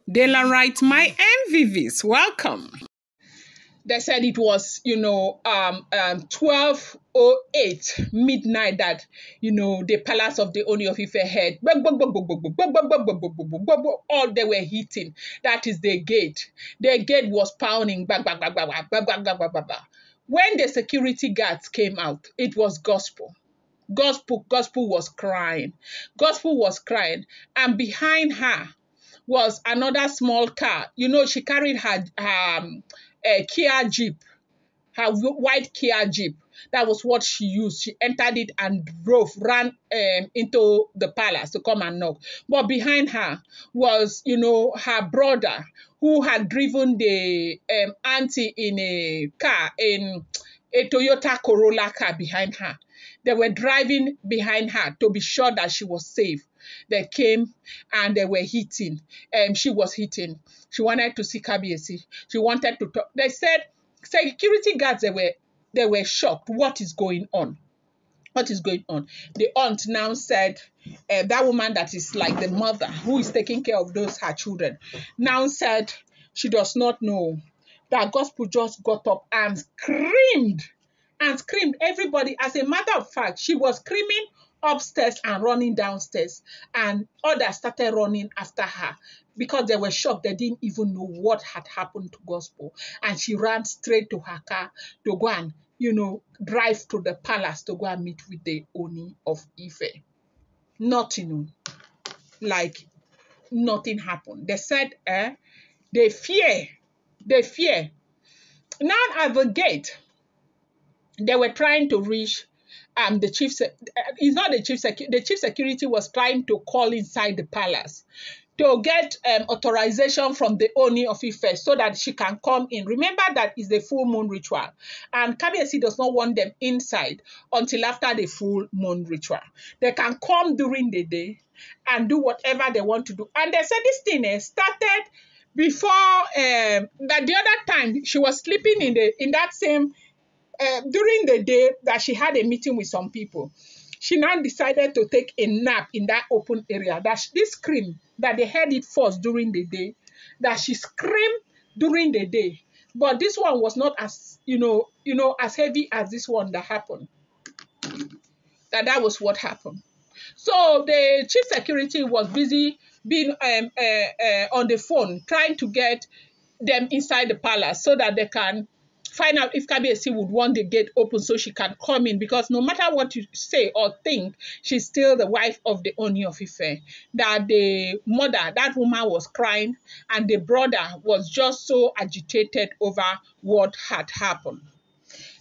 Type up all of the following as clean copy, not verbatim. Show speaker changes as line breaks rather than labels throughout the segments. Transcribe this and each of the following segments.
Dela writes, my MVVs, welcome.
They said it was, 12:08 midnight that, the palace of the Ooni of Ife had. All they were hitting. That is the gate. The gate was pounding. When the security guards came out, it was gospel. Gospel was crying. Gospel was crying. And behind her was another small car. She carried her Kia Jeep, her white Kia Jeep. That was what she used. She entered it and ran into the palace to come and knock. But behind her was, her brother who had driven the auntie in a car, in a Toyota Corolla car behind her. They were driving behind her to be sure that she was safe. They came and they were hitting. She was hitting. She wanted to see Kabiyesi. She wanted to talk. They said security guards, they were shocked. What is going on? What is going on? The aunt now said, that woman that is like the mother who is taking care of her children, now said she does not know that Gospel just got up and screamed. And screamed. Everybody, as a matter of fact, she was screaming upstairs and running downstairs. And others started running after her because they were shocked. They didn't even know what had happened to Gospel. And she ran straight to her car to go and, drive to the palace to go and meet with the Ooni of Ife. Nothing, like nothing happened. They said, they fear. Now at the gate, they were trying to reach the chief. It's not the chief security. The chief security was trying to call inside the palace to get authorization from the Ooni of Ife so that she can come in. Remember that is the full moon ritual, and Kabiyesi does not want them inside until after the full moon ritual. They can come during the day and do whatever they want to do. And they said this thing started before that. The other time she was sleeping in that same. During the day that she had a meeting with some people, she now decided to take a nap in that open area. This scream, that they heard it first during the day, that she screamed during the day. But this one was not as, as heavy as this one that happened. That was what happened. So the chief security was busy being on the phone, trying to get them inside the palace so that they can find out if Kabiyesi would want the gate open so she can come in, because no matter what you say or think, she's still the wife of the Ooni of Ife. That the mother, that woman was crying, and the brother was just so agitated over what had happened.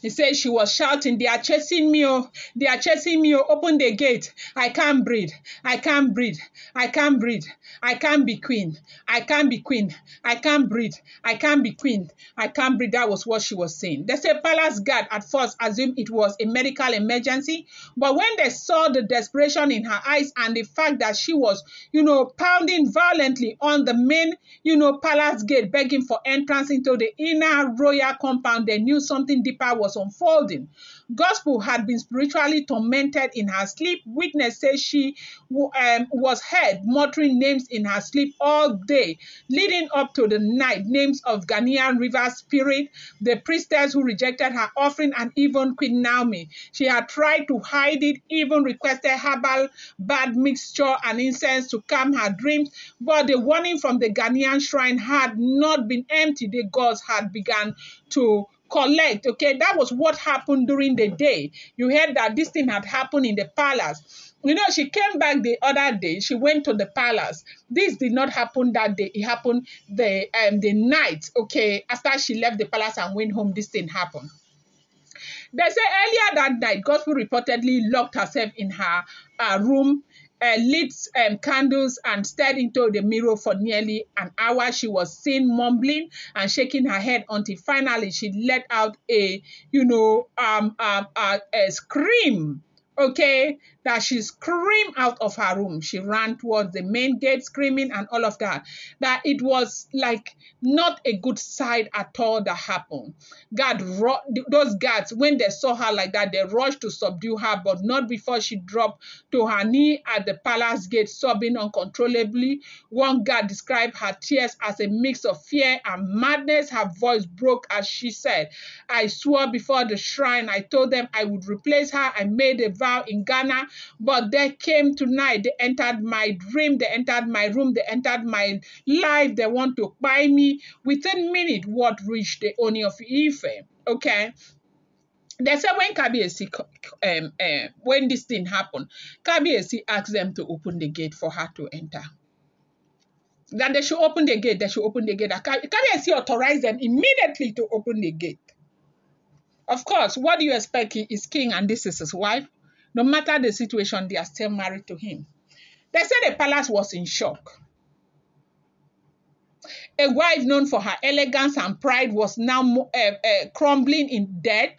He said she was shouting, they are chasing me, oh, they are chasing me, oh, open the gate. I can't breathe. I can't breathe. I can't breathe. I can't be queen. I can't be queen. I can't breathe. I can't be queen. I can't breathe. That was what she was saying. They say palace guard at first assumed it was a medical emergency, but when they saw the desperation in her eyes and the fact that she was, pounding violently on the main, palace gate, begging for entrance into the inner royal compound, they knew something deeper was unfolding. Gospel had been spiritually tormented in her sleep. Witness says she was heard muttering names in her sleep all day, leading up to the night. Names of Ghanaian river spirit, the priestess who rejected her offering, and even Queen Naomi. She had tried to hide it, even requested herbal bad mixture and incense to calm her dreams, but the warning from the Ghanaian shrine had not been empty. The gods had begun to collect. Okay, that was what happened during the day. You heard that this thing had happened in the palace. She came back the other day. She went to the palace. This did not happen that day. It happened the night. Okay, after she left the palace and went home, this thing happened. They say earlier that night, Gospel reportedly locked herself in her room, lit candles, and stared into the mirror for nearly an hour. She was seen mumbling and shaking her head until finally she let out a scream okay, that she screamed out of her room. She ran towards the main gate screaming and all of that. That it was like not a good sight at all that happened. Those guards, when they saw her like that, they rushed to subdue her, but not before she dropped to her knee at the palace gate, sobbing uncontrollably. One guard described her tears as a mix of fear and madness. Her voice broke as she said, I swore before the shrine. I told them I would replace her. I made a vow in Ghana, but they came tonight. They entered my dream. They entered my room. They entered my life. They want to buy me. Within minutes, what reached the Ooni of Ife? Okay. They said when Kabiyesi, when this thing happened, Kabiyesi asked them to open the gate for her to enter. That they should open the gate. They should open the gate. Kabiyesi authorized them immediately to open the gate. Of course, what do you expect? He is king and this is his wife. No matter the situation, they are still married to him. They said the palace was in shock. A wife known for her elegance and pride was now crumbling in debt,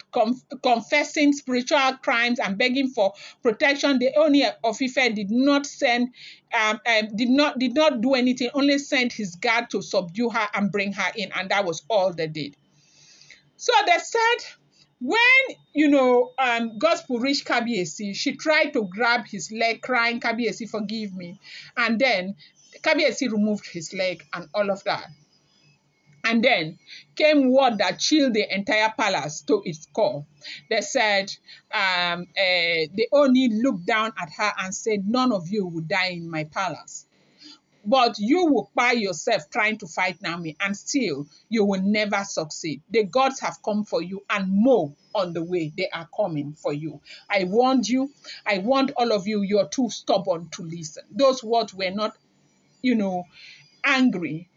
confessing spiritual crimes and begging for protection. The Ooni of Ife did not did not do anything, only sent his guard to subdue her and bring her in, and that was all they did. So they said, when gospel reached Kabiyesi, she tried to grab his leg, crying, Kabiyesi, forgive me. And then Kabiyesi removed his leg and all of that. And then came word that chilled the entire palace to its core. They said, they only looked down at her and said, none of you will die in my palace. But you will buy yourself trying to fight Naomi, and still you will never succeed. The gods have come for you and more on the way. They are coming for you. I warned you. I warned all of you. You're too stubborn to listen. Those words were not, angry.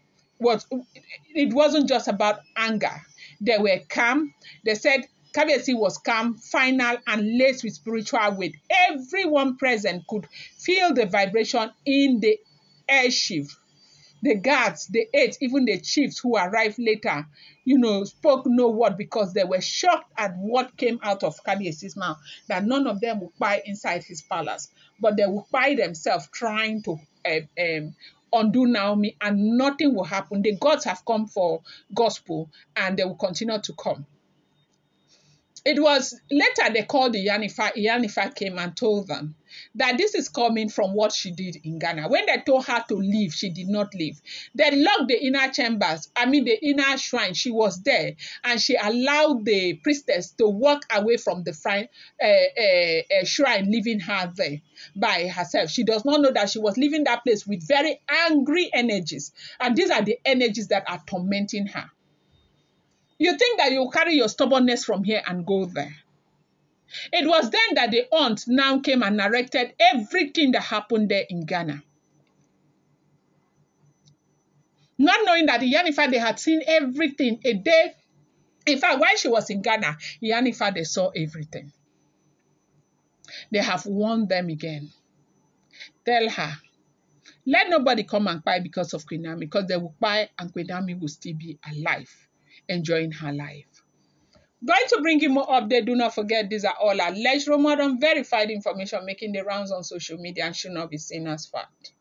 It wasn't just about anger. They were calm. They said Kabiyesi was calm, final, and laced with spiritual weight. Everyone present could feel the vibration in the airship. The guards, the aides, even the chiefs who arrived later, spoke no word because they were shocked at what came out of Kabiyesi's mouth, that none of them would buy inside his palace, but they would buy themselves trying to undo Naomi, and nothing will happen. The gods have come for gospel, and they will continue to come. It was later they called Iyanifa. Iyanifa came and told them that this is coming from what she did in Ghana. When they told her to leave, she did not leave. They locked the inner chambers, the inner shrine. She was there, and she allowed the priestess to walk away from the shrine, leaving her there by herself. She does not know that she was leaving that place with very angry energies, and these are the energies that are tormenting her. You think that you carry your stubbornness from here and go there. It was then that the aunt now came and narrated everything that happened there in Ghana. Not knowing that Iyanifa, they had seen everything a day. In fact, while she was in Ghana, Iyanifa, they saw everything. They have warned them again. Tell her, let nobody come and buy because of Queen Naomi, because they will buy and Queen Naomi will still be alive, enjoying her life. Going to bring you more updates. Do not forget, these are all alleged, rumored, and verified information making the rounds on social media and should not be seen as fact.